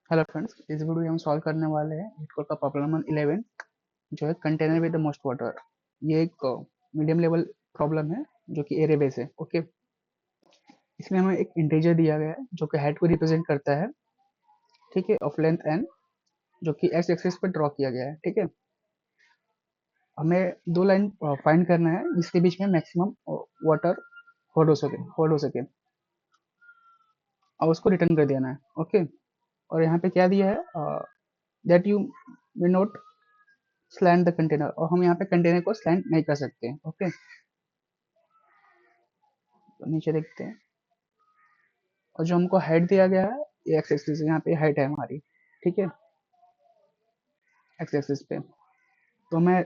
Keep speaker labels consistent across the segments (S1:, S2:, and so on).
S1: Hello friends, इस video में हम सॉल्व करने वाले हैं हीट कोड का प्रॉब्लम नंबर 11 जो है container with the most water. ये एक मीडियम लेवल प्रॉब्लम है जो कि एरे बेस है। ओके, इसमें हमें एक इंटीजर दिया गया है जो कि हाइट को रिप्रेजेंट करता है, ठीक है, ऑफ लेंथ एन, जो कि एक्स एक्सिस पर ड्रॉ किया गया है। ठीक है, हमें दो लाइन फाइंड करना है जिसके बीच में मैक्सिमम वाटर होल्ड हो सके और उसको रिटर्न कर देना है। ओके, और यहाँ पे क्या दिया है, that you may not slant the container, और हम यहाँ पे कंटेनर को स्लैंट नहीं कर सकते। ओके, तो नीचे देखते हैं, और जो हमको हाइट दिया गया है ये एक्स एक्सिस, यहाँ पे हाइट है हमारी, ठीक है, एक्स एक्सिस पे। तो हमें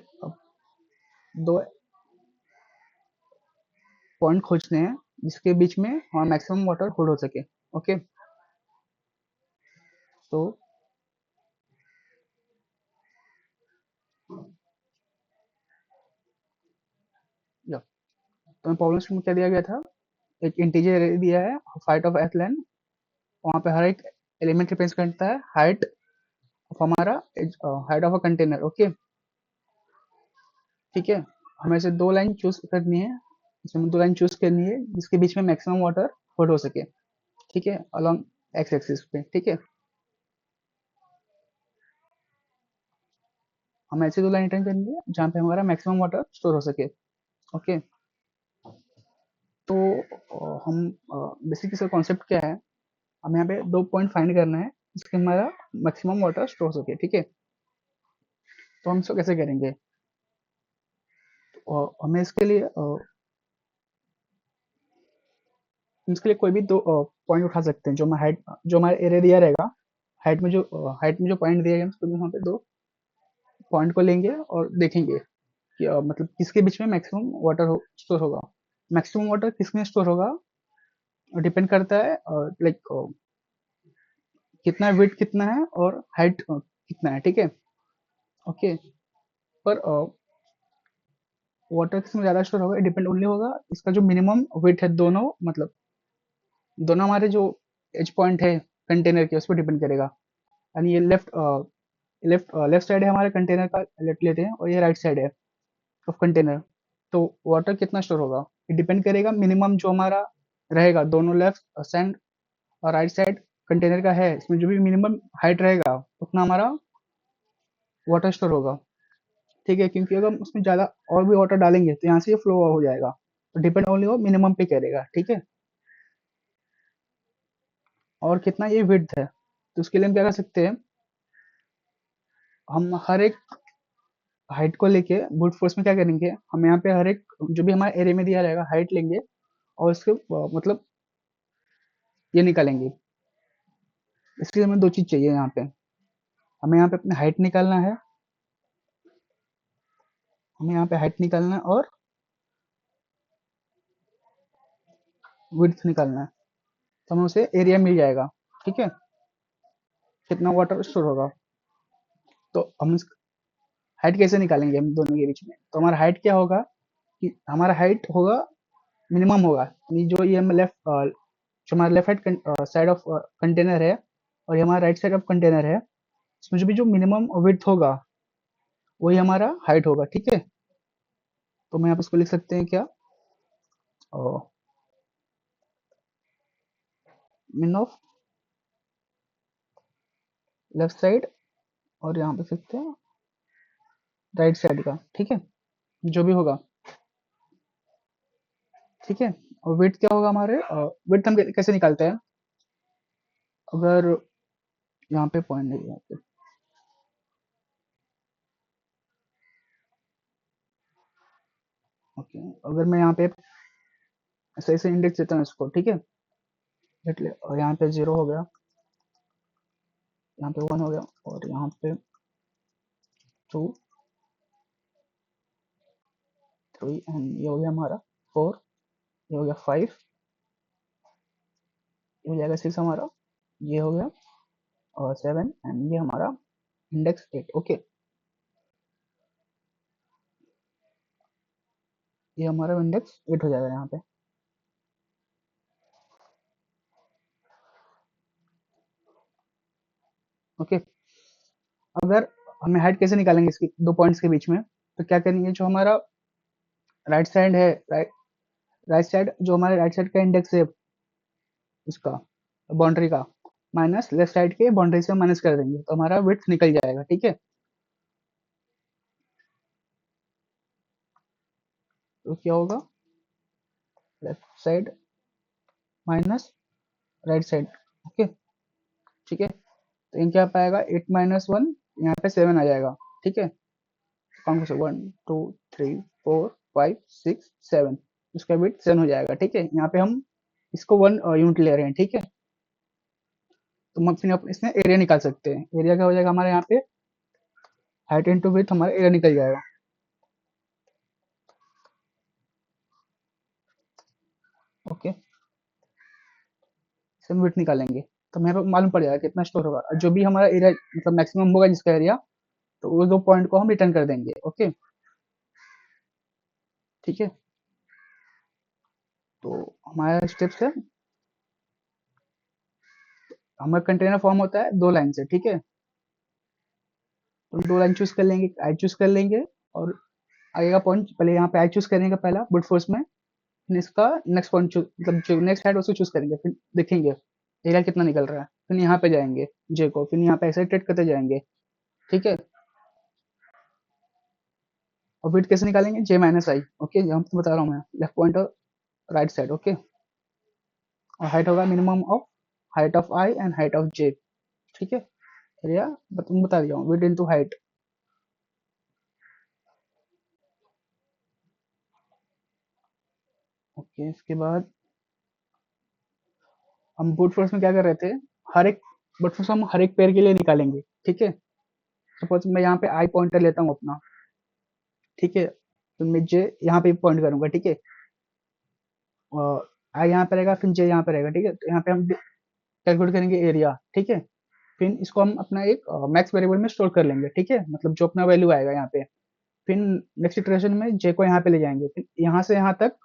S1: दो पॉइंट खोजने हैं जिसके बीच में हमारा मैक्सिमम वाटर होल्ड हो सके। ओके, तो या तो प्रॉब्लम में क्या दिया गया था, एक इंटीजर दिया है, हाइट ऑफ एथ लेन, वहाँ पे हर एक एलिमेंट रिप्रेजेंट करता है हाइट ऑफ हमारा, height of a container. Okay, ठीक है, हमें से दो लाइन चूज करनी है, इसमें दो लाइन चूज करनी है जिसके बीच में मैक्सिमम वाटर होल्ड हो सके, ठीक है, अलॉन्ग एक्स एक्सिस पे। ठीक है, हमें ऐसी दो लाइन रिटर्न करनी है जहाँ पे हमारा मैक्सिमम वाटर स्टोर हो सके। ओके, तो हम बेसिक इसका कॉन्सेप्ट क्या है, हमें यहाँ पे दो पॉइंट फाइंड करना है जिसके हमारा मैक्सिमम वाटर स्टोर हो सके। ठीक है, तो हम इसको कैसे करेंगे, तो हमें इसके लिए कोई भी दो पॉइंट उठा सकते हैं, जो हमारा एरिया दिया रहेगा, हाइट में जो पॉइंट दिया गया उसको भी वहाँ पे दो पॉइंट को लेंगे और देखेंगे कि मतलब किसके बीच में मैक्सिमम वाटर स्टोर होगा। मैक्सिमम वाटर किसमें स्टोर होगा डिपेंड करता है, लाइक कितना विड्थ कितना है और हाइट कितना है। ठीक है, ओके, पर वाटर किसमें ज़्यादा स्टोर होगा डिपेंड ओनली होगा इसका जो मिनिमम विड्थ है, दोनों मतलब दोनों हमारे जो एज पॉइंट है कंटेनर के, उस पर डिपेंड करेगा। यानी ये लेफ्ट साइड है हमारे कंटेनर का, लेफ्ट लेते हैं, और ये राइट साइड है ऑफ कंटेनर। तो वाटर कितना स्टोर होगा ये डिपेंड करेगा मिनिमम जो हमारा रहेगा, दोनों लेफ्ट साइड और राइट साइड कंटेनर का है, इसमें जो भी मिनिमम हाइट रहेगा उतना हमारा वाटर स्टोर होगा। ठीक है, क्योंकि अगर हम उसमें ज़्यादा और भी वाटर डालेंगे तो यहाँ से ये फ्लो हो जाएगा, तो डिपेंड ओनली वो मिनिमम पे करेगा। ठीक है, और कितना ये विड्थ है, तो उसके लिए हम क्या कर सकते हैं, हम हर एक हाइट को लेके ब्रूट फोर्स में क्या करेंगे, हम यहाँ पे हर एक जो भी हमारे एरिया में दिया रहेगा हाइट लेंगे और उसके मतलब ये निकालेंगे। इसके लिए हमें दो चीज़ चाहिए यहाँ पे, हमें यहाँ पे अपनी हाइट निकालना है, हमें यहाँ पे हाइट निकालना है और विड्थ निकालना है, तो हमें उसे एरिया मिल जाएगा। ठीक है, कितना वाटर स्टोर होगा, तो हम हाइट कैसे निकालेंगे हम दोनों के बीच में, तो हमारा हाइट क्या होगा कि हमारा हाइट होगा मिनिमम होगा, यानी जो ये हम जो हमारा लेफ्ट साइड ऑफ कंटेनर है और ये हमारा राइट साइड ऑफ कंटेनर है, इसमें जो भी जो मिनिमम विड्थ होगा वही हमारा हाइट होगा। ठीक है, तो मैं यहाँ पे इसको लिख सकते हैं क्या, मिन ऑफ लेफ्ट साइड, और यहाँ पे सकते हैं राइट साइड का। ठीक है, जो भी होगा, ठीक है, और विड्थ क्या होगा हमारे, विड्थ हम कैसे निकालते हैं, अगर यहाँ पे पॉइंट नहीं है यहाँ पे, ओके, अगर मैं यहाँ पे ऐसे ऐसे इंडेक्स देता हूँ इसको, ठीक है, देख ले, और यहाँ पे 0 हो गया, यहाँ पे 1 हो गया, और यहाँ पे 2, 3, एंड ये हो गया हमारा 4, ये हो गया 5, ये हो जाएगा 6 हमारा, ये हो गया और 7, एंड ये हमारा इंडेक्स 8। ओके, ये हमारा इंडेक्स 8 हो जाएगा यहाँ पे। ओके। अगर हमें हाइट कैसे निकालेंगे इसकी दो पॉइंट्स के बीच में, तो क्या करेंगे, जो हमारा राइट साइड है, राइट साइड जो हमारे राइट साइड का इंडेक्स है उसका बाउंड्री का, माइनस लेफ्ट साइड के बाउंड्री से माइनस कर देंगे तो हमारा विड्थ निकल जाएगा। ठीक है, तो क्या होगा, left side minus right side. Okay, ठीक है, तो इन क्या पाएगा, 8 - 1, यहाँ पे 7 आ जाएगा। ठीक है, काउंट से 1 2 3 4 5 6 7, उसका विड्थ 7 हो जाएगा। ठीक है, यहाँ पे हम इसको 1 यूनिट ले रहे हैं। ठीक है, तो हम फिर इसमें एरिया निकाल सकते हैं। एरिया क्या हो जाएगा हमारे यहाँ पे, हाइट इंटू विड्थ, हमारा एरिया निकल जाएगा। ओके, इसमें विड्थ निकालेंगे तो हमें मालूम पड़ जाएगा कितना स्टोर होगा, और जो भी हमारा एरिया मतलब मैक्सिमम होगा जिसका एरिया, तो वो दो पॉइंट को हम रिटर्न कर देंगे। ओके, ठीक है, तो हमारा स्टेप्स है, हमारा कंटेनर फॉर्म होता है दो लाइन से। ठीक है, तो दो लाइन चूज कर लेंगे, आई चूज कर लेंगे, और आगे का पॉइंट पहले यहाँ पे आई चूज करेंगे पहला ब्रूट फोर्स में, फिर इसका नेक्स्ट पॉइंट चूज मतलब जो नेक्स्ट है उसको चूज करेंगे, फिर देखेंगे एरिया कितना निकल रहा है, फिर यहाँ पे जाएंगे जे को, फिर यहाँ पे ऐसे ट्रेड करते जाएंगे। ठीक है, और विड्थ कैसे निकालेंगे, जे माइनस आई। ओके, हम तो बता रहा हूँ मैं, लेफ्ट पॉइंट और राइट साइड। ओके, और हाइट होगा minimum of height of I and height of J. ठीक है, एरिया बता दिया हूँ, विड्थ इनटू हाइट। ओके, इसके बाद हम ब्रूट फोर्स में क्या कर रहे थे, हर एक ब्रूट फोर्स हम हर एक पेयर के लिए निकालेंगे। ठीक है, सपोज मैं यहाँ पे आई पॉइंटर लेता हूँ अपना। ठीक है, तो मैं जे यहाँ पे पॉइंट करूंगा। ठीक है, आई यहाँ पे रहेगा, फिर जे यहाँ पे रहेगा। ठीक है, तो यहाँ पे हम कैलकुलेट करेंगे एरिया। ठीक है, फिर इसको हम अपना एक मैक्स वेरिएबल में स्टोर कर लेंगे। ठीक है, मतलब जो अपना वैल्यू आएगा यहाँ पे, फिर नेक्स्ट इटरेशन में जे को यहाँ पे ले जाएंगे, फिर यहाँ से यहाँ तक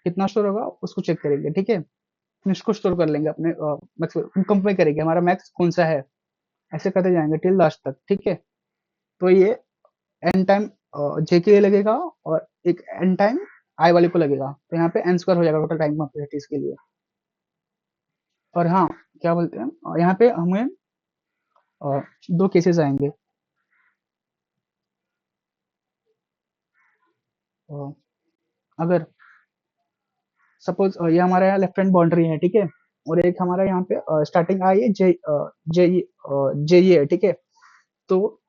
S1: कितना स्टोर होगा उसको चेक करेंगे। ठीक है, फिर इसको स्टोर कर लेंगे अपने मैक्स, कंपेयर करेंगे हमारा मैक्स कौन सा है, ऐसे करते जाएंगे टिल लास्ट तक। ठीक है, तो ये एन टाइम जे के लिए लगेगा, और एक एन टाइम आई वाले को लगेगा, तो यहाँ पे एन स्क्वायर हो जाएगा टोटल टाइम कॉम्प्लेक्सिटीज के लिए। और हाँ, क्या बोलते हैं, यहाँ पे हमें दो केसेस आएंगे। अ, अगर सपोज ये हमारा यहाँ लेफ्ट हैंड बाउंड्री है। ठीक है, और एक हमारा यहाँ पे स्टार्टिंग आई है जे जे जे ये है। ठीक है, तो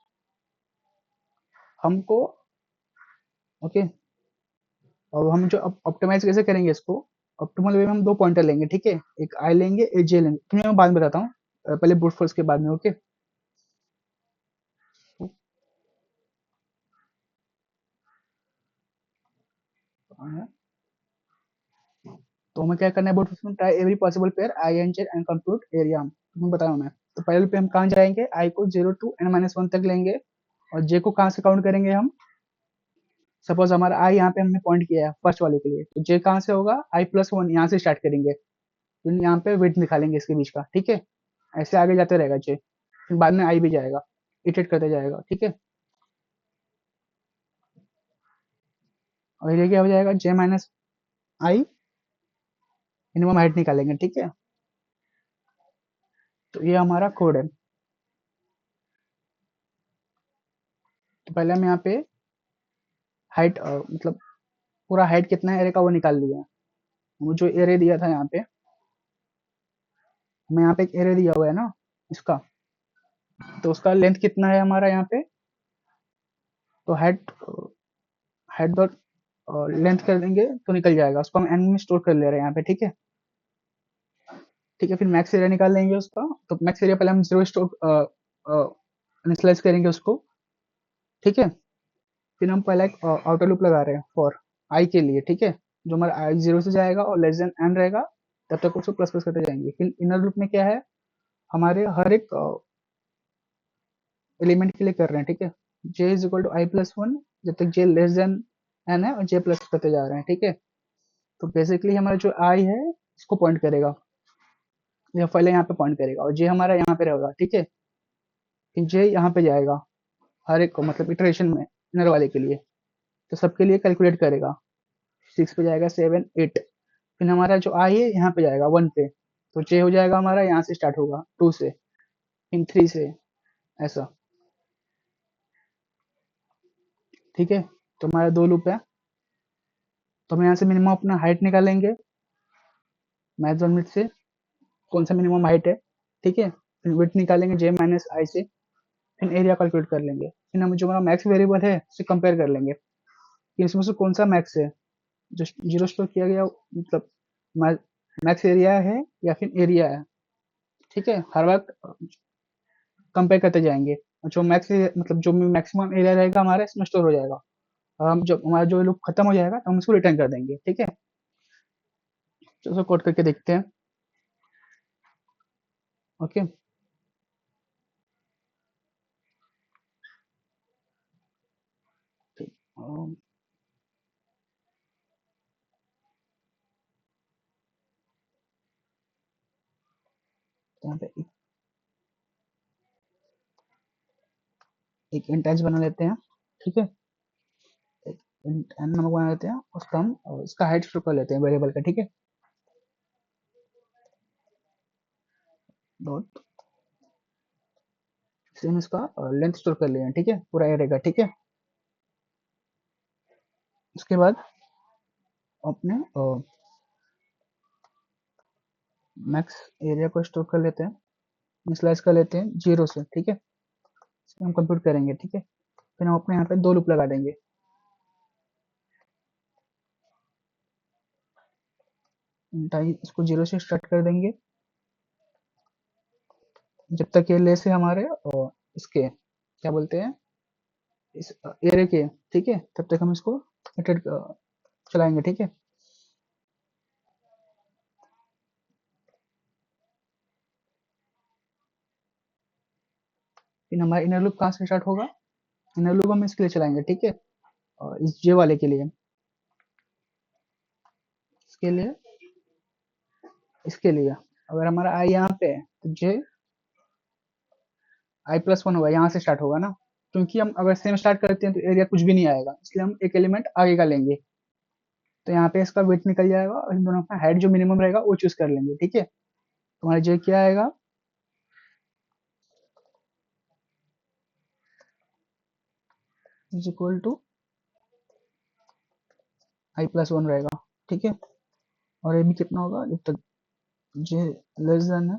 S1: हमको, ओके, और हम जो ऑप्टिमाइज कैसे करेंगे इसको, ऑप्टिमल वे में हम दो पॉइंटर लेंगे। ठीक है, एक आई लेंगे, एक जे लेंगे, तुम्हें मैं बाद में बताता हूँ, पहले ब्रूट फोर्स के बाद में। ओके, तो हमें क्या करना है, ब्रूट फोर्स में try every possible pair I and Z and compute area, तुम्हें बता रहा हूँ मैं। तो पहले पे हम कहाँ जाएंगे, आई को 0 to n - 1 तक लेंगे, और जे को कहाँ से काउंट करेंगे हम, सपोज हमारा आई यहाँ पे हमने पॉइंट किया है फर्स्ट वाले के लिए, तो जे कहाँ से होगा, i+1 यहाँ से स्टार्ट करेंगे, फिर यहाँ पे वेट निकालेंगे इसके बीच का। ठीक है, ऐसे आगे जाते रहेगा जे, फिर बाद में आई भी जाएगा, इटरेट करते जाएगा। ठीक है, और ये क्या हो जाएगा, जे माइनस आई, मिनिमम हाइट निकालेंगे। ठीक है, तो ये हमारा कोड है। तो पहले हम यहाँ पे हाइट मतलब पूरा हाइट कितना है एरे का वो निकाल लिया, वो जो एरे दिया था यहाँ पे, हमें यहाँ पे एक एरे दिया हुआ है ना इसका, तो उसका लेंथ कितना है हमारा यहाँ पे, तो हाइट हाइट डॉट लेंथ कर देंगे तो निकल जाएगा, उसको हम एन में स्टोर कर ले रहे हैं यहाँ पे। ठीक है, ठीक है, फिर मैक्स एरिया निकाल लेंगे उसका, तो मैक्स एरिया पहले हम जीरो स्टोर इनिशियलाइज करेंगे उसको। ठीक है, फिर हम पहला एक आउटर लूप लगा रहे हैं फॉर आई के लिए। ठीक है, जो हमारा आई 0 से जाएगा और लेस देन एन रहेगा, तब तक उसको प्लस प्लस करते जाएंगे। फिर इनर लूप में क्या है, हमारे हर एक एलिमेंट के लिए कर रहे हैं। ठीक है, जे इज इक्वल टू i+1 जब तक जे लेस देन एन है, और जे प्लस करते जा रहे हैं। ठीक है, तो बेसिकली हमारा जो आई है इसको पॉइंट करेगा, या पहले यहाँ पे पॉइंट करेगा, और जे हमारा यहाँ पे रहेगा। ठीक है, फिर जे यहाँ पे जाएगा हर एक को, मतलब इटरेशन में इनर वाले के लिए, तो सबके लिए कैलकुलेट करेगा। 6 पे जाएगा, 7, 8, फिर हमारा जो आई है यहाँ पे जाएगा 1 पे, तो जे हो जाएगा हमारा, यहाँ से स्टार्ट होगा 2 से, फिर 3 से, ऐसा। ठीक है, तो हमारा 2 लूप है, तो हम यहाँ से मिनिमम अपना हाइट निकालेंगे मैक्सिमम मिड से, कौन सा मिनिमम हाइट है। ठीक है, फिर विड्थ निकालेंगे जे माइनस आई से, फिर एरिया कैलकुलेट कर लेंगे, फिर हम जो हमारा मैक्स वेरिएबल है उसे कंपेयर कर लेंगे कि इसमें से कौन सा मैक्स है, जो जीरो स्टोर किया गया, मतलब मैक्स एरिया है या फिर एरिया है। ठीक है, हर वक्त कंपेयर करते जाएंगे, और जो मैक्स मतलब जो मैक्सिमम एरिया रहेगा हमारा इसमें स्टोर हो जाएगा, और हम जब हमारा जो लूप खत्म हो जाएगा तो हम इसको रिटर्न कर देंगे। ठीक है, तो इसको कोड करके देखते हैं। ओके, ठीक, यहाँ पे एक इंट बना लेते हैं। ठीक है, एक इंट एन नामक बना लेते हैं, उसका हम इसका हाइट स्टोर कर लेते हैं वेरिएबल का। ठीक है, डॉट सेम इसका लेंथ स्टोर कर लिया। ठीक है, पूरा एरे का। ठीक है, उसके बाद अपने मैक्स एरिया को स्टोर कर लेते हैं, इनिशियलाइज कर लेते हैं 0 से। ठीक है, इसको हम कंप्यूट करेंगे। ठीक है, फिर हम अपने यहाँ पे 2 लूप लगा देंगे। इसको 0 से स्टार्ट कर देंगे जब तक ये लेस है हमारे इसके क्या बोलते हैं, इस एरे के। ठीक है, तब तक हम इसको इटरेट चलाएंगे। ठीक है, फिर हमारा इनर लूप कहाँ से स्टार्ट होगा, इनर लूप हम इसके लिए चलाएंगे। ठीक है, और इस जे वाले के लिए, इसके लिए, इसके लिए अगर हमारा आई यहाँ पे है तो जे i+1 होगा, यहाँ से स्टार्ट होगा ना, क्योंकि हम अगर सेम स्टार्ट करते हैं तो एरिया कुछ भी नहीं आएगा, इसलिए हम एक एलिमेंट आगे का लेंगे। तो यहाँ पे इसका वेट निकल जाएगा, और इन दोनों का हाइट जो मिनिमम रहेगा वो चूज कर लेंगे। ठीक है, तुम्हारा जे क्या आएगा, इज इक्वल टू i+1 रहेगा। ठीक है, और ये भी कितना होगा, जब तक जे लेस देन है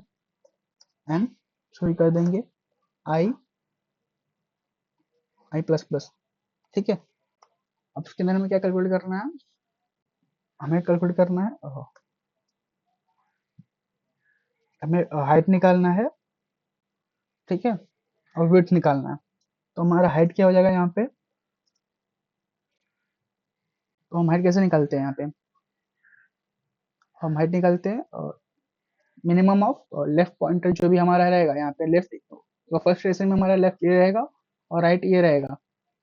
S1: एन, सॉरी कर देंगे आई, i++। ठीक है, अब इसके अंदर हमें क्या कैलकुलेट करना है, हमें कैलकुलेट करना है हमें हाइट निकालना है। ठीक है, और वेट निकालना है। तो हमारा हाइट क्या हो जाएगा यहाँ पे, तो हम हाइट कैसे निकालते हैं, यहाँ पे हम हाइट निकालते हैं मिनिमम ऑफ लेफ्ट पॉइंटर जो भी हमारा रहेगा, यहाँ पे लेफ्ट तो फर्स्ट रेशन में हमारा लेफ्ट ये रहेगा और राइट ये रहेगा।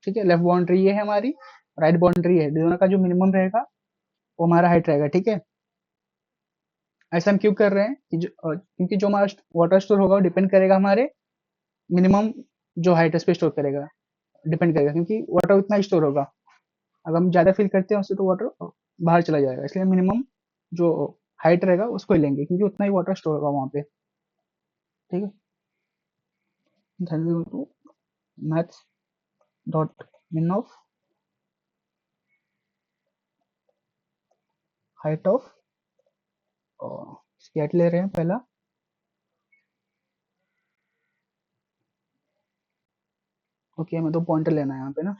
S1: ठीक है, लेफ्ट बाउंड्री ये है हमारी, राइट बाउंड्री है, दोनों का जो मिनिमम रहेगा वो हमारा हाइट रहेगा। ठीक है, ऐसा हम क्यों कर रहे हैं कि क्योंकि जो हमारा वाटर स्टोर होगा वो डिपेंड करेगा हमारे मिनिमम जो हाइट उस पे स्टोर करेगा, डिपेंड करेगा, क्योंकि वाटर उतना ही स्टोर होगा। अगर हम ज्यादा फिल करते हैं उससे तो वाटर बाहर चला जाएगा, इसलिए मिनिमम जो हाइट रहेगा उसको ही लेंगे, क्योंकि उतना ही वाटर स्टोर होगा वहां पे। ठीक है, to maths dot min of height of skate ले रहे हैं पहला, ओके, हमें 2 पॉइंटर लेना है यहाँ पे ना,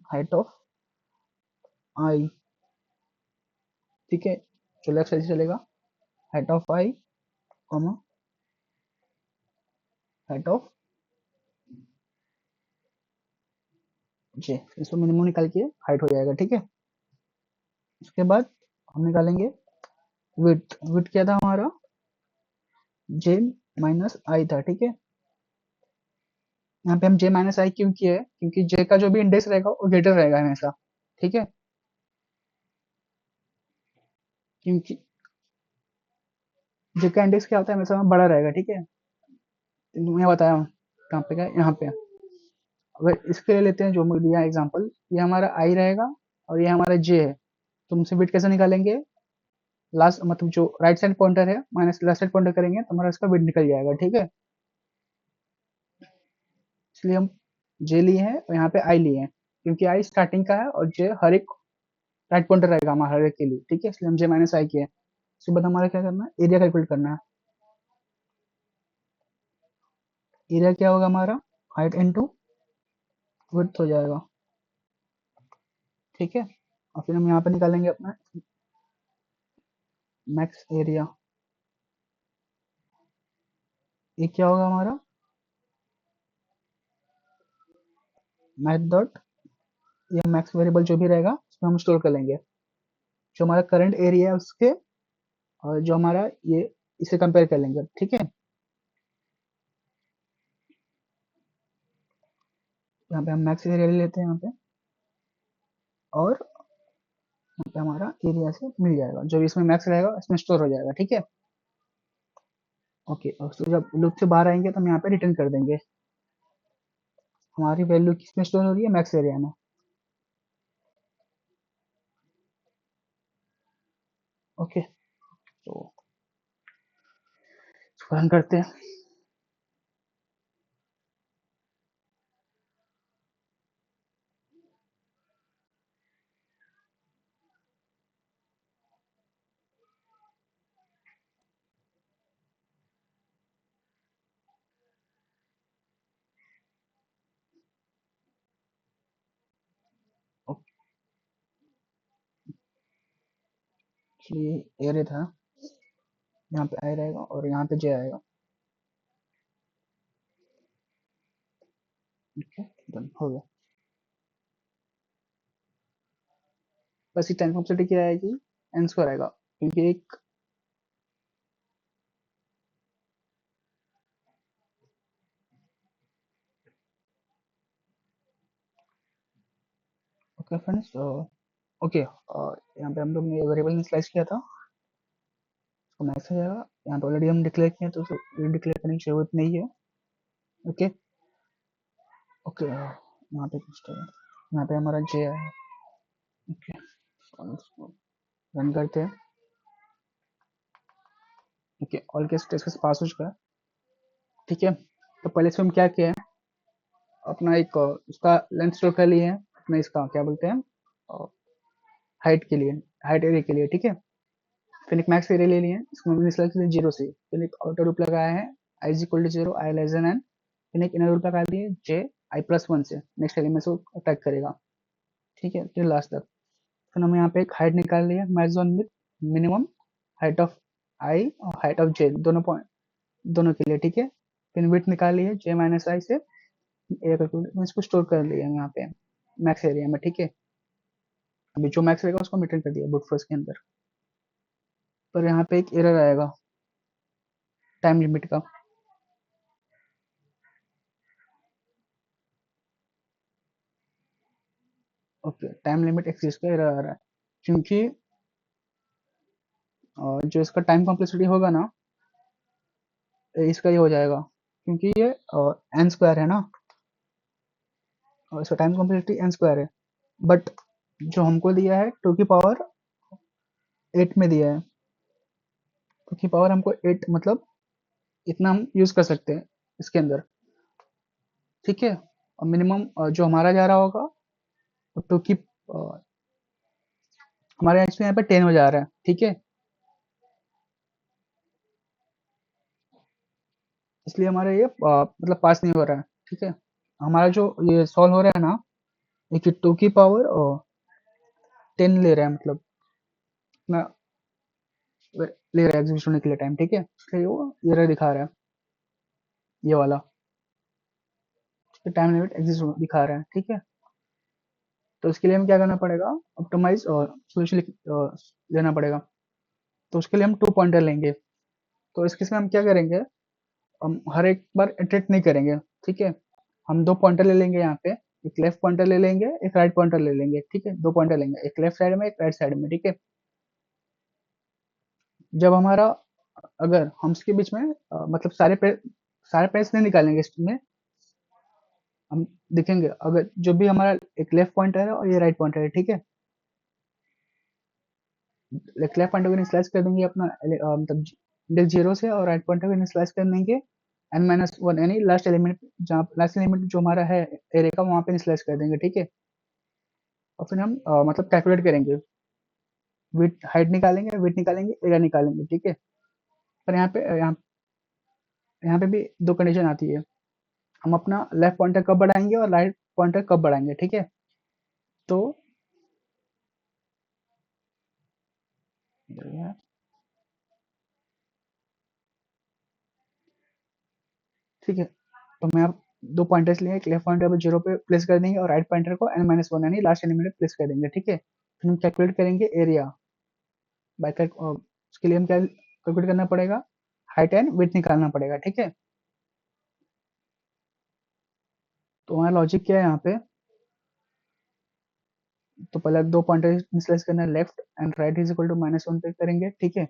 S1: हाइट ऑफ आई। ठीक है, जो लेफ्ट साइड से चलेगा, height of I comma height of J, इसको मिनिमम निकाल के हाइट हो जाएगा। ठीक है, उसके बाद हम निकालेंगे विड्थ। विड्थ क्या था हमारा, जे माइनस आई था। ठीक है, यहाँ पे हम जे माइनस आई क्यों किए, क्योंकि जे का जो भी इंडेक्स रहेगा वो ग्रेटर रहेगा हमेशा। ठीक है, क्योंकि जे का इंडेक्स क्या होता है हमेशा बड़ा रहेगा, ठीक है। मैं बताया हूँ कहाँ पे, क्या यहाँ पे। अगर इसके लिए लेते हैं जो मैं दिया एग्जांपल, ये हमारा आई रहेगा और ये हमारा जे है। तो हमसे बिट कैसे निकालेंगे, लास्ट मतलब जो राइट साइड पॉइंटर है माइनस लेफ्ट साइड पॉइंटर करेंगे तो हमारा इसका बिट निकल जाएगा, ठीक है। इसलिए हम जे लिए हैं और यहाँ पे आई लिए हैं, क्योंकि आई स्टार्टिंग का है और जे हर एक राइट पॉइंटर रहेगा हमारा हर एक के लिए, ठीक है। इसलिए हम जे माइनस आई किए हैं। उसके बाद हमारा क्या करना है, एरिया कैलकुलेट करना है। एरिया क्या होगा हमारा, हाइट इनटू विड्थ हो जाएगा, ठीक है। और फिर हम यहाँ पे निकालेंगे अपना मैक्स एरिया। ये क्या होगा हमारा, मैथ डॉट, ये मैक्स वेरिएबल जो भी रहेगा उसमें हम स्टोर कर लेंगे जो हमारा करंट एरिया है उसके, और जो हमारा ये इसे कंपेयर कर लेंगे, ठीक है। यहाँ पे हम मैक्स एरिया ले लेते हैं यहाँ पे, और यहाँ पे हमारा एरिया से मिल जाएगा, जो भी इसमें मैक्स रहेगा इसमें स्टोर हो जाएगा, ठीक है। ओके, और तो जब लूप से बाहर आएंगे तो हम यहाँ पे रिटर्न कर देंगे, हमारी वैल्यू किसमें स्टोर हो रही है, मैक्स एरिया में। ओके, तो इसको रन करते हैं। ये एरे था, यहाँ पे आई रहेगा और यहाँ पे जे आएगा, ठीक है। डन हो गया। बस ये टाइम कॉम्प्लेक्सिटी क्या आएगी, एन स्क्वायर आएगा, क्योंकि एक ओके फ्रेंड्स, ओके, यहाँ पे हम लोग ने वेरिएबल में स्लाइस किया था, उसको मैक्स हो जाएगा। यहाँ पे ऑलरेडी हम डिक्लेयर किए हैं तो उसको डिक्लेयर करने की जरूरत नहीं है, ओके। ओके, यहाँ पे कुछ तो है, यहाँ पे हमारा जे है, ओके। रन करते हैं, okay. All case test pass हो चुका है, ठीक है। तो पहले से हम क्या किया है, अपना एक उसका लेंथ स्टोर कर लिए हैं, अपना इसका क्या बोलते हैं, हाइट के लिए, हाइट एरिया के लिए, ठीक है। फिर एक मैक्स एरिया ले लिए हैं, इसको हमने सिलेक्ट किया जीरो से, फिर एक आउटर लूप लगाया है, I is equal to zero, I less than N. फिर एक इनर लूप लगा लिए जे आई प्लस वन से नेक्स्ट एलिमेंट को अटैक करेगा, ठीक है, फिर लास्ट तक। फिर हम यहाँ पे एक हाइट निकाल लिए, max zone with minimum height of I और हाइट ऑफ जे, दोनों पॉइंट, दोनों के लिए, ठीक है। फिर विड्थ निकाल लिए जे माइनस आई से, एरिया कैलकुलेट इसको स्टोर कर लिया यहाँ पे मैक्स एरिया में, ठीक है। अभी जो मैक्स रहेगा उसको रिटर्न कर दिया बुट फोर्स के अंदर। पर यहाँ पे एक एरर आएगा टाइम लिमिट का, ओके। टाइम लिमिट एक्सिस्ट का एरर आ रहा है, क्योंकि जो इसका टाइम कॉम्प्लेक्सिटी होगा ना, इसका ये हो जाएगा, क्योंकि ये एन स्क्वायर है ना, और इसका टाइम कॉम्प्लेक्सिटी एन स्क्वायर है। बट जो हमको दिया है टू की पावर 8 में दिया है, टू की पावर हमको 8 मतलब इतना हम यूज कर सकते हैं इसके अंदर, ठीक है। और मिनिमम जो हमारा जा रहा होगा वो टू की हमारे यहाँ पे 10 हो जा रहा है, ठीक है। इसलिए हमारा ये मतलब पास नहीं हो रहा है, ठीक है। हमारा जो ये सॉल्व हो रहा है ना, ये टू की पावर और 10 ले रहा है, मतलब इतना ले रहा है एग्जीक्यूशन होने के लिए टाइम, ठीक है। इसलिए वो ये रहा दिखा रहा है, ये वाला टाइम लिमिट एग्जिस्ट दिखा रहा है, ठीक है। तो इसके लिए हमें क्या करना पड़ेगा, ऑप्टिमाइज और सोल्यूशन लेना पड़ेगा। तो उसके लिए हम 2 पॉइंटर लेंगे। तो इस केस में हम क्या करेंगे, हम हर एक बार इटरेट नहीं करेंगे, ठीक है। हम 2 पॉइंटर ले लेंगे यहाँ पे, एक लेफ्ट पॉइंटर ले लेंगे, एक राइट पॉइंटर ले लेंगे, ठीक है। 2 पॉइंटर लेंगे, एक लेफ्ट साइड में, एक राइट साइड में, ठीक है। जब हमारा अगर हम इसके बीच में मतलब सारे पैच नहीं निकालेंगे इसमें, हम देखेंगे अगर जो भी हमारा एक लेफ्ट पॉइंटर है और ये राइट पॉइंटर है, ठीक है। लेफ्ट पॉइंटर को इनिशियलाइज कर देंगे अपना मतलब इंडेक्स 0 से, और राइट पॉइंटर को इनिशियलाइज कर देंगे n-1 यानी लास्ट एलिमेंट, जहाँ लास्ट एलिमेंट जो हमारा है एरे का वहाँ पे इनिशियलाइज कर देंगे, ठीक है। और फिर हम मतलब कैलकुलेट करेंगे, विड्थ हाइट निकालेंगे, विड्थ निकालेंगे, एरिया निकालेंगे, ठीक है। पर यहाँ पे भी दो कंडीशन आती है, हम अपना लेफ्ट पॉइंटर कब बढ़ाएंगे और राइट पॉइंटर कब बढ़ाएंगे, ठीक है। तो ठीक है, तो मैं अब दो पॉइंटर्स लिए, एक लेफ्ट पॉइंटर को 0 पे प्लेस कर देंगे और राइट पॉइंटर को n-1 यानी लास्ट एलिमेंट पे प्लेस कर देंगे, ठीक है। फिर हम कैलकुलेट करेंगे एरिया बाय उसके लिए हम क्या कैलकुलेट करना पड़ेगा, हाइट एंड विड्थ निकालना पड़ेगा, ठीक है। तो हमारा लॉजिक क्या है यहाँ पे, तो पहले दो पॉइंटर इनिशियलाइज करना है, left and right is equal to -1 पे करेंगे, ठीक है।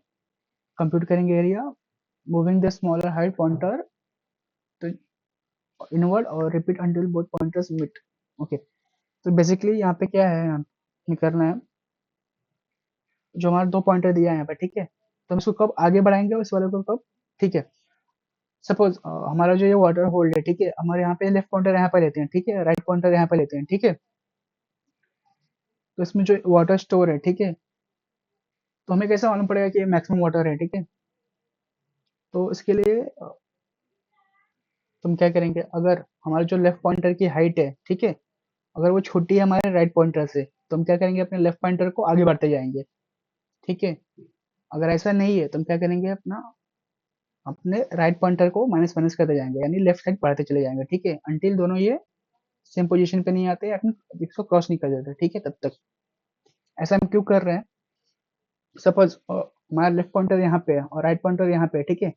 S1: कंप्यूट करेंगे area, moving the smaller height pointer to inward और repeat until both pointers meet, okay. तो बेसिकली यहाँ पे क्या है, हमें करना है जो हमारा दो पॉइंटर दिया है यहाँ पे, ठीक है। तो हम इसको कब आगे बढ़ाएंगे और इस वाले को कब, ठीक है। सपोज हमारा जो ये वाटर होल्ड है, ठीक है, हमारे यहाँ पे लेफ्ट पॉइंटर यहाँ पे लेते हैं, ठीक है, राइट पॉइंटर यहाँ पे लेते हैं, ठीक है। तो इसमें जो वाटर स्टोर है, ठीक है, तो हमें कैसे मालूम पड़ेगा कि ये मैक्सिमम वाटर है, ठीक है। तो इसके लिए तुम क्या करेंगे, अगर हमारे जो लेफ्ट पॉइंटर की हाइट है, ठीक है, अगर वो छोटी है हमारे राइट पॉइंटर से, तो हम क्या करेंगे, अपने लेफ्ट पॉइंटर को आगे बढ़ते जाएंगे, ठीक है। अगर ऐसा नहीं है तो हम क्या करेंगे, अपने राइट पॉइंटर को माइनस माइनस करते जाएंगे, यानी लेफ्ट साइड बढ़ते चले जाएंगे, ठीक है, अंटिल दोनों ये सेम पोजीशन पे नहीं आते या फिर इसको क्रॉस नहीं कर देते, ठीक है, तब तक। ऐसा हम क्यों कर रहे हैं, सपोज हमारा लेफ्ट पॉइंटर यहाँ पे है और राइट पॉइंटर यहाँ पे है, ठीक है।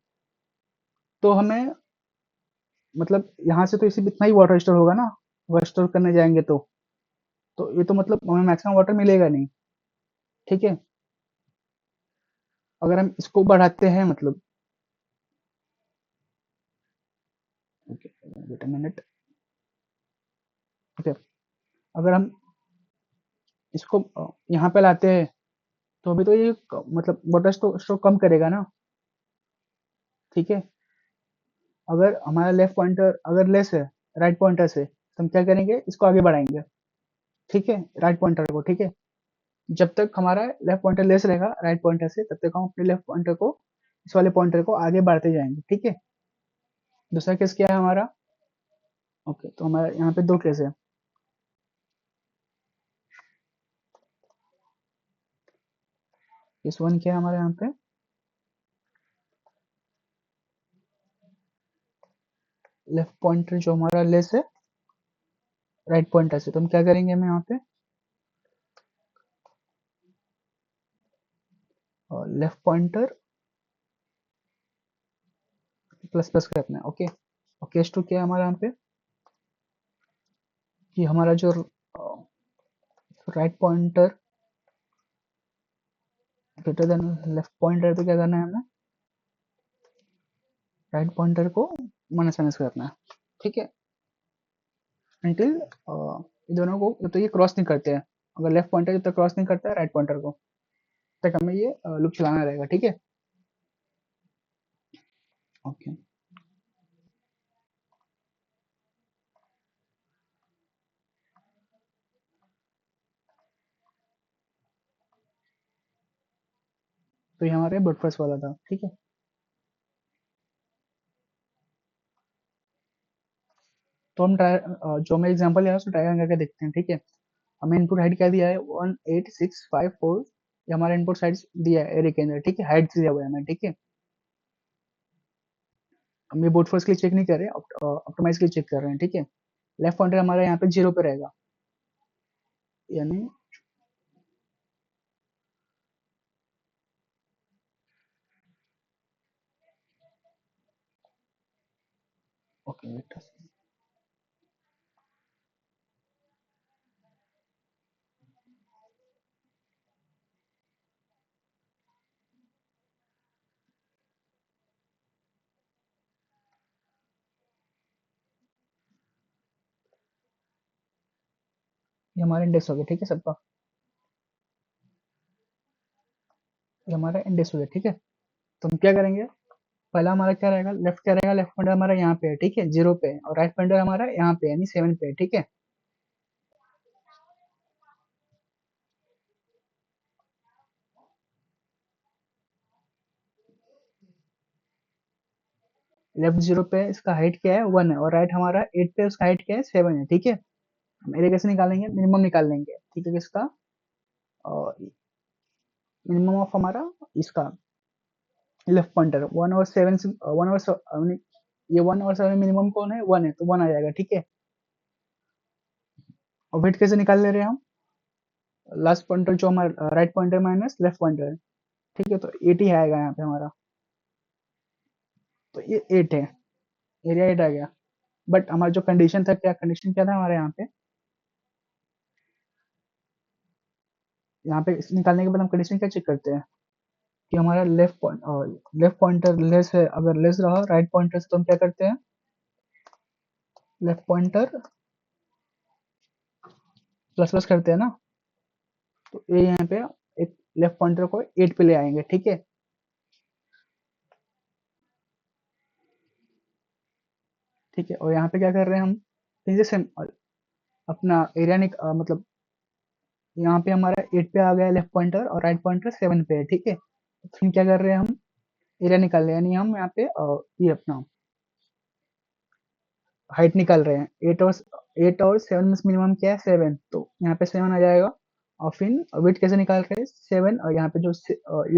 S1: तो हमें मतलब यहाँ से तो इसी इतना ही वाटर स्टोर होगा ना, वाटर स्टोर करने जाएंगे तो ये तो मतलब हमें मैक्सिमम वाटर मिलेगा नहीं, ठीक है। अगर हम इसको बढ़ाते हैं मतलब, ओके वेट अ मिनट, ठीक है, अगर हम इसको यहाँ पे लाते हैं तो अभी तो ये मतलब वाटर स्टोर कम करेगा ना, ठीक है। अगर हमारा लेफ्ट पॉइंटर अगर लेस है राइट पॉइंटर से, तो हम क्या करेंगे, इसको आगे बढ़ाएंगे, ठीक है, राइट पॉइंटर को, ठीक है। जब तक हमारा लेफ्ट पॉइंटर लेस रहेगा राइट पॉइंटर से, तब तक हम अपने लेफ्ट पॉइंटर को, इस वाले पॉइंटर को आगे बढ़ाते जाएंगे, ठीक है। दूसरा केस क्या है हमारा, ओके, तो हमारा यहाँ पे दो केस है। केस वन क्या है हमारे यहाँ पे, लेफ्ट पॉइंटर जो हमारा लेस है राइट पॉइंटर से, तो हम क्या करेंगे, हमें यहाँ पे लेफ्ट पॉइंटर प्लस प्लस करना है, ओके। और केस टू क्या है हमारा यहाँ पे, कि हमारा जो write pointer greater than left pointer, तो क्या करना है हमें, राइट पॉइंटर को माइनस माइनस करना है, ठीक है, अंटिल ये दोनों को जब तक ये क्रॉस नहीं करते हैं, अगर लेफ्ट पॉइंटर जब तक क्रॉस नहीं करता है राइट पॉइंटर को, तक हमें ये लूप चलाना रहेगा, ठीक है। ओके, तो ये हमारे ब्रडफास्ट वाला था, ठीक है। तो हम ट्राई जो हमें एग्जांपल है उसको ट्राई करके देखते हैं, ठीक है। हमें इनपुट हाइट क्या दिया है, 18654, ये हमारा इनपुट साइड दिया है एरे के अंदर, ठीक है, हाइट दिया हुआ है हमें, ठीक है। हम ये बोट फोर्स के लिए चेक नहीं कर रहे हैं, ऑप्टिमाइज के लिए चेक कर रहे हैं, ठीक है। लेफ्ट पॉइंटर हमारा यहाँ पे 0 पे रहेगा, यानी ओके, ये हमारा इंडेक्स हो गया, ठीक है सबका, ये हमारा इंडेक्स हो गया, ठीक है। तो हम क्या करेंगे, पहला हमारा क्या रहेगा, लेफ्ट क्या रहेगा, लेफ्ट पॉइंटर हमारा यहाँ पे है, ठीक है, 0 पे है, और राइट पॉइंटर हमारा यहाँ पे है, यानी 7 पे है, ठीक है। लेफ्ट 0 पे है, इसका हाइट क्या है, 1 है, और राइट हमारा 8 पे है, उसका हाइट क्या है, 7 है, ठीक है। हम एरिया कैसे निकालेंगे, मिनिमम निकाल लेंगे, ठीक है, किसका, मिनिमम ऑफ हमारा इसका लेफ्ट पॉइंटर 1 और 7 से 1 और ये 1 और 7 मिनिमम कौन है, 1 है, तो 1 आ जाएगा, ठीक है। और वेट कैसे निकाल ले रहे हैं हम, लास्ट पॉइंटर जो हमारा write pointer minus left pointer है, ठीक है, तो 8 ही आएगा यहाँ पे हमारा, तो ये 8 है, एरिया 8 आ गया। बट हमारा जो कंडीशन था, क्या कंडीशन क्या था हमारे यहाँ पे इस निकालने के बाद हम कंडीशन क्या चेक करते हैं कि हमारा लेफ्ट पॉइंटर लेस है, अगर लेस रहा राइट पॉइंटर से तो हम क्या करते हैं, लेफ्ट पॉइंटर प्लस प्लस करते हैं ना, तो ये यहाँ पे एक लेफ्ट पॉइंटर को 8 पे ले आएंगे, ठीक है, ठीक है। और यहाँ पे क्या कर रहे हैं हम, फिर से सेम अपना एरिया मतलब यहाँ पे हमारा 8 पे आ गया लेफ्ट पॉइंटर, और राइट पॉइंटर 7 पे है, ठीक है। फिर क्या कर रहे हैं हम, एरिया निकाल रहे हैं, यानी हम यहाँ पे ये अपना हाइट निकाल रहे हैं, 8 और 7 में मिनिमम क्या है, 7, तो यहाँ पे 7 आ जाएगा। और फिर वेट कैसे निकाल रहे हैं, 7, और यहाँ पे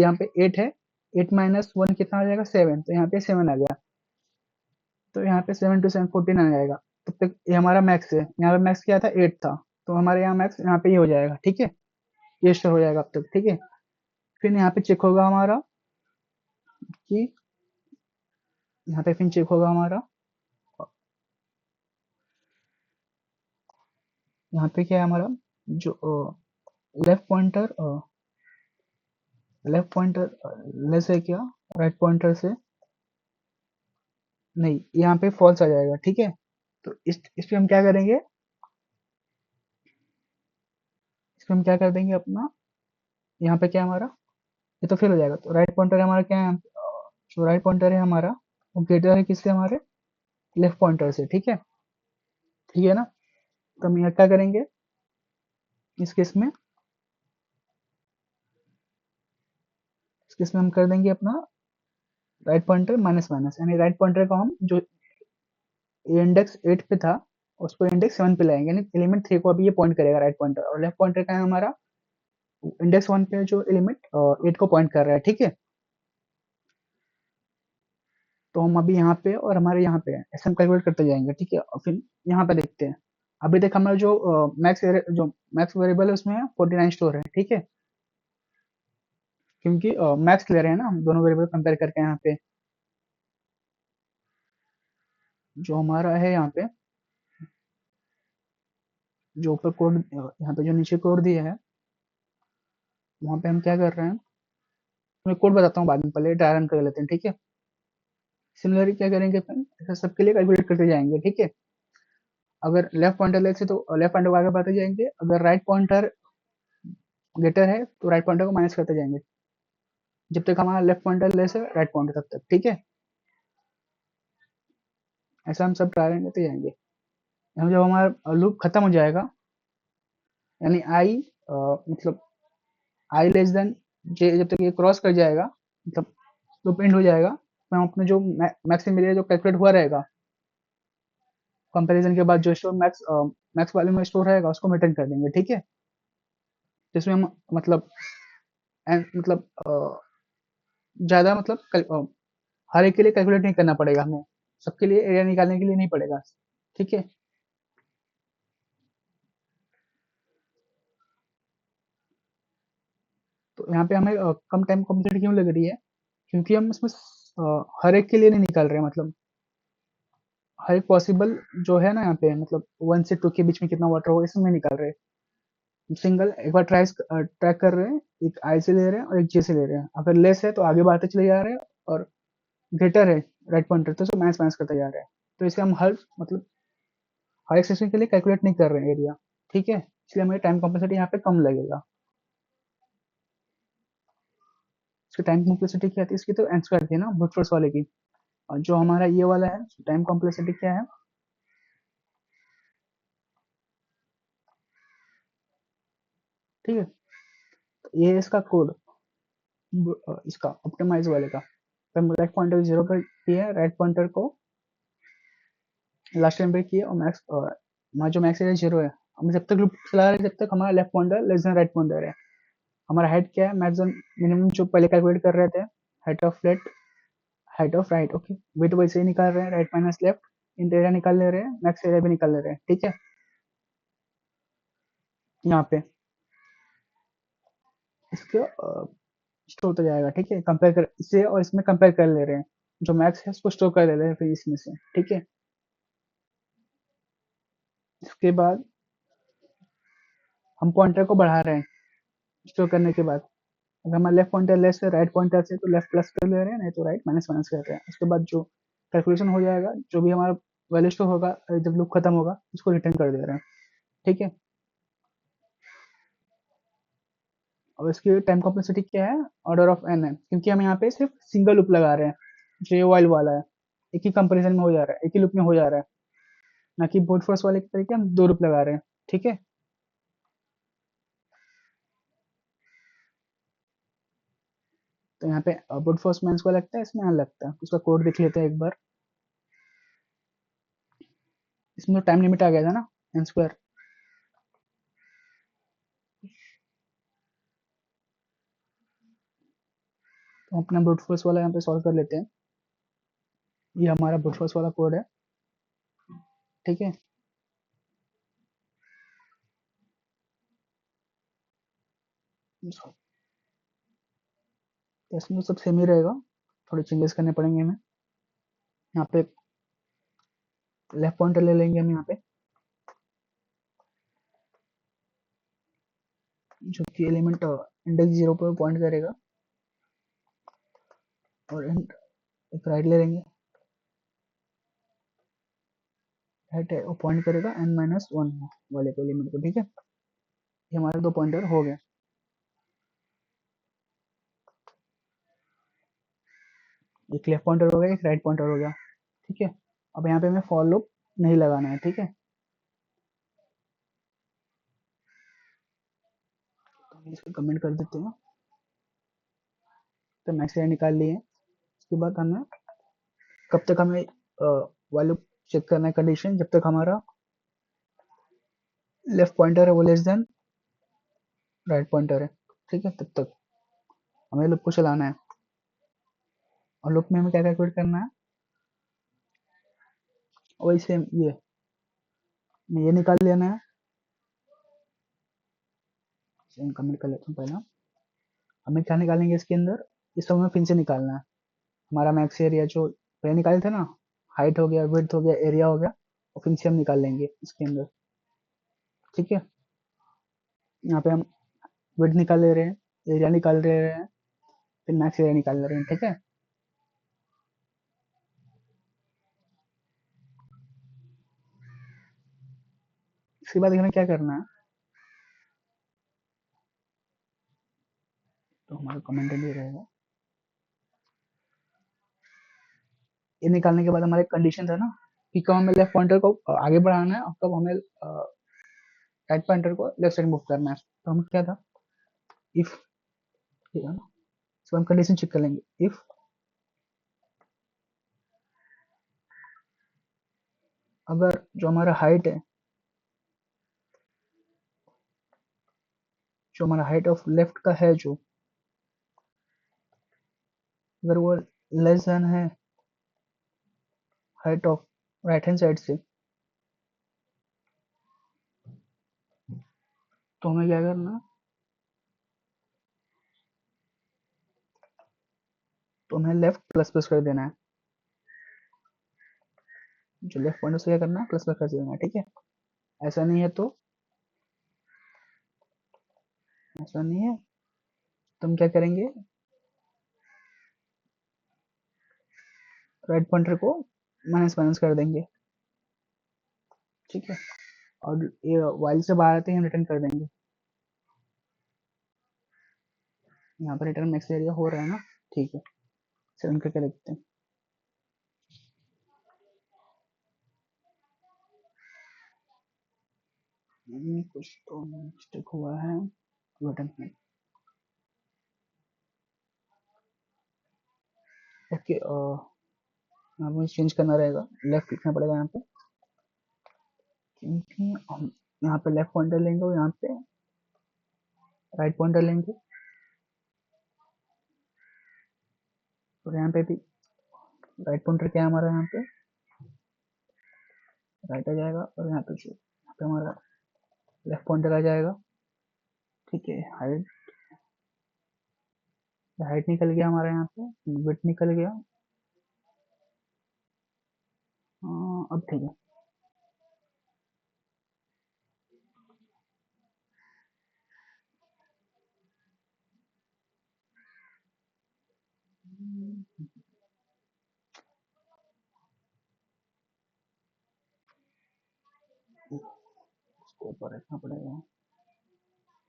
S1: यहाँ पे 8 है, 8 माइनस 1 कितना आ जाएगा, 7, तो यहाँ पे 7 आ गया, तो यहाँ पे 7 टू 7 14 आ जाएगा। तब तक ये हमारा मैक्स है, यहाँ पे मैक्स क्या था, 8 था, तो हमारे यहाँ मैक्स यहाँ पे ये हो जाएगा, ठीक है, ये स्टोर हो जाएगा अब तक, ठीक है। फिर यहाँ पे चेक होगा हमारा कि यहाँ पे फिर चेक होगा हमारा, यहाँ पे क्या है हमारा, जो left pointer left pointer less है क्या, राइट पॉइंटर से, नहीं, यहाँ पे फॉल्स आ जाएगा, ठीक है। तो इस पे हम क्या करेंगे, इस पे हम क्या कर देंगे अपना, यहाँ पे क्या है हमारा, ये तो फेल हो जाएगा, तो राइट पॉइंटर हमारा क्या है, जो राइट पॉइंटर है हमारा, वो ग्रेटर है किससे, हमारे लेफ्ट पॉइंटर से, ठीक है, ठीक है ना। तो हम यहाँ क्या करेंगे, इस केस में इस केस में हम कर देंगे अपना राइट पॉइंटर माइनस माइनस, यानी राइट पॉइंटर को हम जो इंडेक्स 8 पे था, उसको इंडेक्स 7 पे लाएंगे, यानी एलिमेंट 3 को अभी ये पॉइंट करेगा राइट पॉइंटर, और लेफ्ट पॉइंटर का है हमारा इंडेक्स 1 पे जो एलिमेंट 8 को पॉइंट कर रहा है, ठीक है। तो हम अभी यहाँ पे और हमारे यहाँ पे है, ऐसे हम कैलकुलेट करते जाएंगे, ठीक है। और फिर यहाँ पे देखते हैं, अभी तक हमारा जो मैक्स वेरिएबल है उसमें 49 स्टोर है, ठीक है, क्योंकि मैक्स ले रहे हैं ना हम दोनों वेरिएबल कंपेयर करके, यहाँ पे जो हमारा है, यहाँ पे जो ऊपर कोड, यहाँ पे जो नीचे कोड दिया है, वहाँ पे हम क्या कर रहे हैं, मैं कोड बताता हूँ बाद में, पहले ट्राई रन कर लेते हैं, ठीक है। सिमिलरली क्या करेंगे फिर, ऐसा सबके लिए कैलकुलेट करते जाएंगे, ठीक है। अगर लेफ्ट पॉइंटर लेस है तो लेफ्ट पॉइंटर को आगे बढ़ते जाएंगे, अगर राइट पॉइंटर ग्रेटर है तो राइट पॉइंटर को माइनस करते जाएंगे, जब तक हमारा लेफ्ट पॉइंटर लेस है राइट पॉइंटर तब तक, ठीक है। ऐसा हम सब ट्राई रन करते जाएंगे, हम जब हमारा लूप खत्म हो जाएगा, यानी आई मतलब आई लेस देन जे, जब तक ये क्रॉस कर जाएगा, मतलब लूप एंड हो जाएगा, तो हम अपने जो मैक्सिमम एरिया जो कैलकुलेट हुआ रहेगा कंपैरिजन के बाद, जो स्टोर मैक्स वैल्यू में स्टोर रहेगा उसको रिटर्न कर देंगे, ठीक है। जिसमें हम मतलब मतलब ज्यादा मतलब हर एक के लिए कैलकुलेट नहीं करना पड़ेगा हमें, सबके लिए एरिया निकालने के लिए नहीं पड़ेगा, ठीक है। तो यहाँ पे हमें कम टाइम कम्प्लीट क्यों लग रही है, क्योंकि हम इसमें हर एक के लिए नहीं निकाल रहे हैं, मतलब हर एक पॉसिबल जो है ना यहाँ पे, मतलब 1 से 2 के बीच में कितना वाटर होगा इसमें नहीं निकाल रहे, सिंगल एक बार ट्रैक कर रहे हैं, एक आई से ले रहे हैं और एक जे से ले रहे हैं, अगर लेस है तो आगे बढ़ते चले जा रहे हैं, और ग्रेटर है राइट पॉइंटर तो उसको माइनस माइनस करते जा रहे हैं। तो इसे हम हर मतलब हर एक सेक्शन के लिए कैलकुलेट नहीं कर रहे हैं एरिया, ठीक है। इसलिए हमें टाइम कॉम्प्लेक्सिटी यहाँ पे कम लगेगा। इसकी टाइम कॉम्प्लेक्सिटी क्या थी, इसकी तो एन स्क्वायर थी ना ब्रूट फोर्स वाले की, और जो हमारा ये वाला है टाइम कॉम्प्लेक्सिटी क्या है, ठीक है। तो ये है इसका कोड, इसका ऑप्टिमाइज वाले का। तो हम लेफ्ट पॉइंटर 0 पर किए, राइट पॉइंटर को लास्ट टाइम पे किए, और मैक्स हमारा जो मैक्स एरिया 0 है, हम जब तक लूप चला रहे हैं जब तक हमारा left pointer less than write pointer है। हमारा हाइट क्या है, मैक्सिमम मिनिमम जो पहले कैलकुलेट कर रहे थे, height of left, height of right, okay, wait वैसे ही निकाल रहे हैं, right minus left, inter area निकाल ले रहे हैं, मैक्स एरिया भी निकाल ले रहे हैं, ठीक है। यहाँ पे इसको स्टोर होता जाएगा, ठीक है, कंपेयर कर इसे और इसमें कंपेयर कर ले रहे हैं, जो मैक्स है उसको स्टोर कर ले रहे हैं फिर इसमें से, ठीक है। इसके बाद हम पॉइंटर को बढ़ा रहे हैं स्टोर करने के बाद। अगर हमारा लेफ्ट पॉइंटर लेस है राइट पॉइंटर से तो लेफ्ट प्लस कर ले रहे हैं, नहीं तो राइट माइनस माइनस कर रहे हैं। उसके बाद जो कैलकुलेशन हो जाएगा, जो भी हमारा वैल्यू स्टोर होगा जब लूप खत्म होगा उसको रिटर्न कर दे रहे हैं, ठीक है। और इसकी टाइम कॉम्प्लेक्सिटी क्या है, ऑर्डर ऑफ एन है, क्योंकि हम यहाँ पे सिर्फ सिंगल लूप लगा रहे हैं, जो ये वाइल वाला है, एक ही कंपेरिजन में हो जा रहा है, एक ही लूप में हो जा रहा है, ना कि ब्रूट फोर्स वाले के तरीके हम दो लूप लगा रहे हैं, ठीक है। तो यहाँ पे ब्रूट फोर्स में इसको लगता है, इसमें एन लगता है, उसका कोड देख लेते हैं एक बार। इसमें तो टाइम लिमिट आ गया था ना, एन स्क्वायर। तो अपना ब्रूट फोर्स वाला यहाँ पे सॉल्व कर लेते हैं। ये हमारा ब्रूट फोर्स वाला कोड है, ठीक है। तो इसमें तो सब सेम ही रहेगा, थोड़े चेंजेस करने पड़ेंगे हमें। यहाँ पे लेफ्ट पॉइंटर ले लेंगे हम यहाँ पे, जो कि एलिमेंट इंडेक्स 0 पर पॉइंट करेगा, और एक राइट ले लेंगे, राइट है वो पॉइंट करेगा n माइनस वन वाले को एलिमेंट को, ठीक है। ये हमारे दो पॉइंटर हो गए, एक लेफ्ट पॉइंटर हो गया, एक राइट पॉइंटर हो गया, ठीक है। अब यहाँ पे हमें फॉर लूप नहीं लगाना है, ठीक है। तो हम इसको कमेंट कर देते हैं। तो मैक्स एरिया निकाल लिए, उसके बाद हमें कब तक हमें वैल्यू चेक करना है, कंडीशन जब तक हमारा लेफ्ट पॉइंटर है वो लेस देन राइट पॉइंटर है, ठीक है, तब तक हमें लूप को चलाना है। और लूप में हमें क्या कैलकुलेट करना है, वही सेम ये निकाल लेना है। सेम कमेंट कर लेता हूँ पहला। हमें क्या निकालेंगे इसके अंदर, इस सब हमें फिर से निकालना है। हमारा मैक्स एरिया जो पहले निकाले थे ना, हाइट हो गया, विड्थ हो गया, एरिया हो गया, और फिर से हम निकाल लेंगे इसके अंदर, ठीक है। यहाँ पे हम विड्थ निकाल ले रहे हैं, एरिया निकाल रहे हैं, फिर मैक्स एरिया निकाल ले रहे हैं, ठीक है। इसके बाद हमें क्या करना है, तो हमारा कमेंट ये रहेगा, ये निकालने के बाद हमारे कंडीशन था ना कि कब हमें लेफ्ट पॉइंटर को आगे बढ़ाना है और कब हमें राइट पॉइंटर को लेफ्ट साइड मूव करना है। तो हम क्या था, इफ, ठीक है ना, तो हम कंडीशन चेक कर लेंगे, इफ अगर जो हमारा हाइट है, जो हमारा हाइट ऑफ लेफ्ट का है, जो अगर वो लेस देन है height of right hand side से, तो हमें क्या करना, तो हमें लेफ्ट प्लस प्लस कर देना है, जो लेफ्ट पॉइंटर से क्या करना है, प्लस प्लस कर देना है, ठीक है। ऐसा नहीं है तो, ऐसा नहीं है तो हम क्या करेंगे, राइट पॉइंटर को माइनस माइनस कर देंगे, ठीक है। और ये वाइल से बाहर आते ही हम रिटर्न कर देंगे। यहाँ पर रिटर्न मैक्स एरिया हो रहा है ना, ठीक है, सेवन करके देखते हैं। कुछ तो मिस्टेक हुआ है, बटन में। ओके, यहाँ मुझे चेंज करना रहेगा, लेफ्ट लिखना पड़ेगा यहाँ पे, क्योंकि हम यहाँ पे लेफ्ट पॉइंटर लेंगे और यहाँ पे राइट पॉइंटर लेंगे, और यहाँ पे भी राइट पॉइंटर क्या है हमारा, यहाँ पे राइट आ जाएगा, और यहाँ पे जो यहाँ पे हमारा लेफ्ट पॉइंटर आ जाएगा। ठीक है, हाइट हाइट निकल गया हमारा, यहाँ पे विड्थ निकल गया। अब ठीक है, इसको ऊपर रखना पड़ेगा,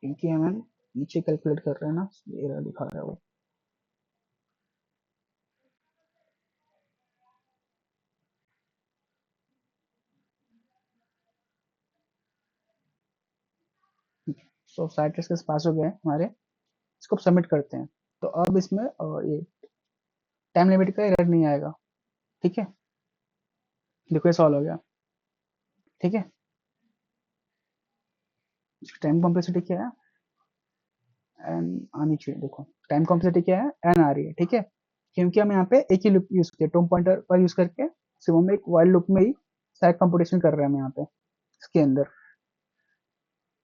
S1: क्योंकि हमें नीचे कैलकुलेट कर रहे हैं ना, एरर दिखा रहा है वो। सो सारे टेस्ट पास हो गए हमारे, इसको सबमिट करते हैं। तो अब इसमें ये टाइम लिमिट का एरर नहीं आएगा। ठीक है, देखो ये सॉल्व हो गया। ठीक है, टाइम कॉम्प्लेक्सिटी क्या है, एन आनी चाहिए। देखो टाइम कॉम्प्लेक्सिटी क्या है, एन आ रही है। ठीक है, क्योंकि हम यहाँ पे एक ही लूप यूज किया, टॉम पॉइंटर पर यूज करके सिर्फ हम एक वाइल लूप में ही सारे कंप्यूटेशन कर रहे हैं हम यहाँ पे इसके अंदर।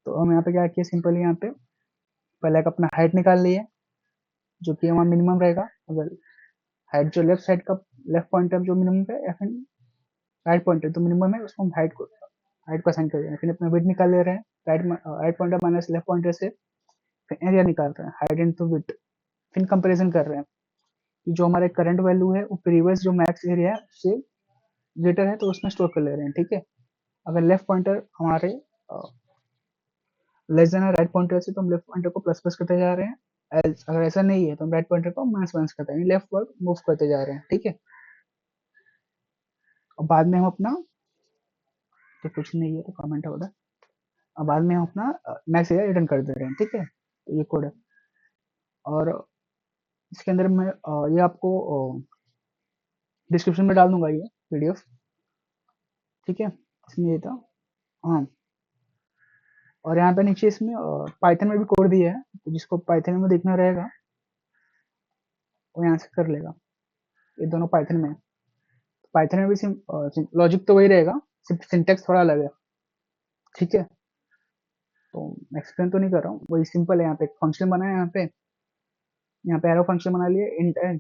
S1: तो हम यहाँ पे क्या किया, सिंपली यहाँ पे पहले एक अपना हाइट निकाल लिए, जो कि हमारा मिनिमम रहेगा। अगर हाइट जो लेफ्ट साइड का लेफ्ट पॉइंटर जो मिनिमम है, या फिर राइट पॉइंटर तो मिनिमम है, उसको हम हाइट को असाइन कर रहे हैं। फिर अपना विड्थ निकाल ले रहे हैं, write pointer minus left pointer से। फिर एरिया निकाल रहे हैं, हाइट इनटू विड्थ। फिर कंपैरिजन कर रहे हैं कि जो हमारे करंट वैल्यू है वो प्रीवियस जो मैक्स एरिया है उससे ग्रेटर है, तो उसमें स्टोर कर ले रहे हैं। ठीक है, अगर लेफ्ट पॉइंटर हमारे लेस देन है राइट पॉइंटर से, तो हम लेफ्ट पॉइंटर को प्लस प्लस करते जा रहे हैं। एल्स अगर ऐसा नहीं है तो हम राइट पॉइंटर को माइनस माइनस करते हैं, लेफ्ट वर्ड मूव करते जा रहे हैं। ठीक है, और बाद में हम अपना, तो कुछ नहीं है तो कमेंट होगा, अब बाद में हम अपना मैक्स एरिया रिटर्न कर दे रहे हैं। ठीक है, तो ये कोड है। और इसके अंदर मैं ये आपको डिस्क्रिप्शन में डाल दूंगा ये पीडीएफ। ठीक है, इसमें ये था। हाँ, और यहाँ पे नीचे इसमें पाइथन में भी कोड दिया है, तो जिसको पाइथन में देखना रहेगा वो यहाँ से कर लेगा। ये दोनों पाइथन में है। पाइथन में भी लॉजिक तो वही रहेगा, सिर्फ सिंटेक्स थोड़ा अलग है। ठीक है, तो एक्सप्लेन तो नहीं कर रहा हूँ, वही सिंपल है। यहाँ पे एक फंक्शन बनाया है, यहाँ पे एरो फंक्शन बना लिए इंट एन,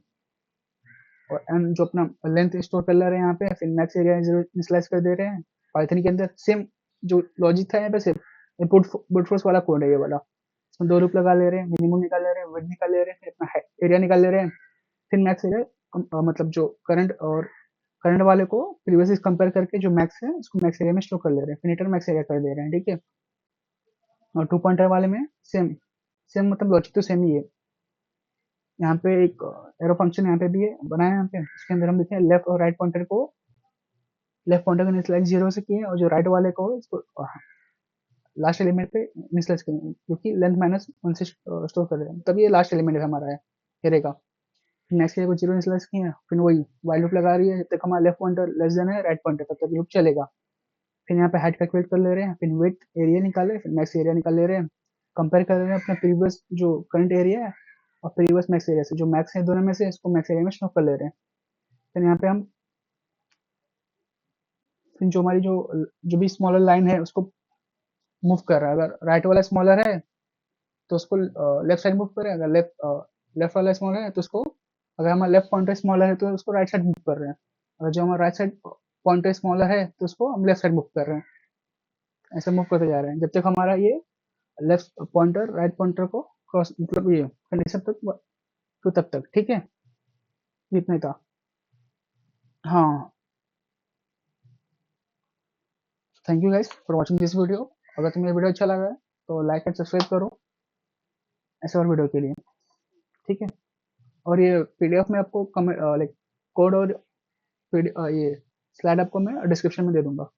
S1: और एन जो अपना लेंथ स्टोर कर ले रहे हैं यहाँ पे, फिर मैक्स एरिया इनिशियलाइज कर दे रहे हैं। पाइथन के अंदर सेम जो लॉजिक था यहाँ पे, सिर्फ ब्रूट फोर्स वाला कोड है ये वाला। इसमें दो लूप लगा ले रहे हैं, मिनिमम निकाल ले रहे हैं, विड्थ निकाल ले रहे हैं, फिर अपना एरिया निकाल ले रहे हैं। फिर मैक्स एरिया मतलब जो करंट और करंट वाले को प्रीवियस कंपेयर करके जो मैक्स है उसको मैक्स एरिया में स्टोर कर ले रहे हैं, फिर रिटर्न मैक्स एरिया कर दे रहे हैं। ठीक है, और टू पॉइंटर वाले में सेम सेम मतलब लॉजिक तो सेम ही है। यहाँ पे एक एरो फंक्शन यहाँ पे भी है बनाया, यहाँ पे इसके अंदर हम लिखे हैं लेफ्ट और राइट पॉइंटर को, लेफ्ट पॉइंटर को इनिशियलाइज 0 से किए, और जो राइट वाले को इसको लास्ट एलिमेंट पे इनिशियलाइज करेंगे, क्योंकि लेंथ माइनस 1 से स्टोर कर रहे हैं, तब ये लास्ट एलिमेंट हमारा है एरे का। नेक्स्ट एरे को 0 इनिशियलाइज किए, फिर वही व्हाइल लूप लगा रही है, जब तक हमारा लेफ्ट पॉइंटर लेस देन है राइट पॉइंटर, तब तक लूप चलेगा। फिर यहाँ पे हाइट कैलकुलेट कर ले रहे हैं, फिर विड्थ एरिया निकाले, फिर मैक्स एरिया निकाल ले रहे हैं, कंपेयर कर रहे हैं अपना प्रीवियस जो करंट एरिया है और प्रीवियस मैक्स एरिया से, जो मैक्स है दोनों में से इसको मैक्स एरिया में स्टोर कर ले रहे हैं। फिर यहाँ पे हम फिर जो हमारी जो भी स्मॉलर लाइन है उसको मूव कर रहा है। अगर राइट वाला स्मॉलर है तो उसको लेफ्ट साइड मूव करें, अगर लेफ्ट वाला स्मॉलर है तो उसको, अगर हमारा लेफ्ट पॉइंटर स्मॉलर है तो उसको राइट साइड मूव कर रहे हैं, अगर जो हमारा राइट साइड पॉइंटर स्मॉलर है तो उसको हम लेफ्ट साइड मूव कर रहे हैं। ऐसे मूव करते जा रहे हैं जब तक हमारा ये लेफ्ट पॉइंटर राइट पॉइंटर को क्रॉस, मतलब ये कंडीशन तक, तो तब तक। ठीक है, इतना ही था। हाँ, thank you guys for watching this video. अगर तुम्हें वीडियो अच्छा लगा है तो लाइक एंड सब्सक्राइब करो ऐसे और वीडियो के लिए, ठीक है। और ये पीडीएफ में आपको कमेंट लाइक कोड और ये स्लाइड आपको मैं डिस्क्रिप्शन में दे दूंगा।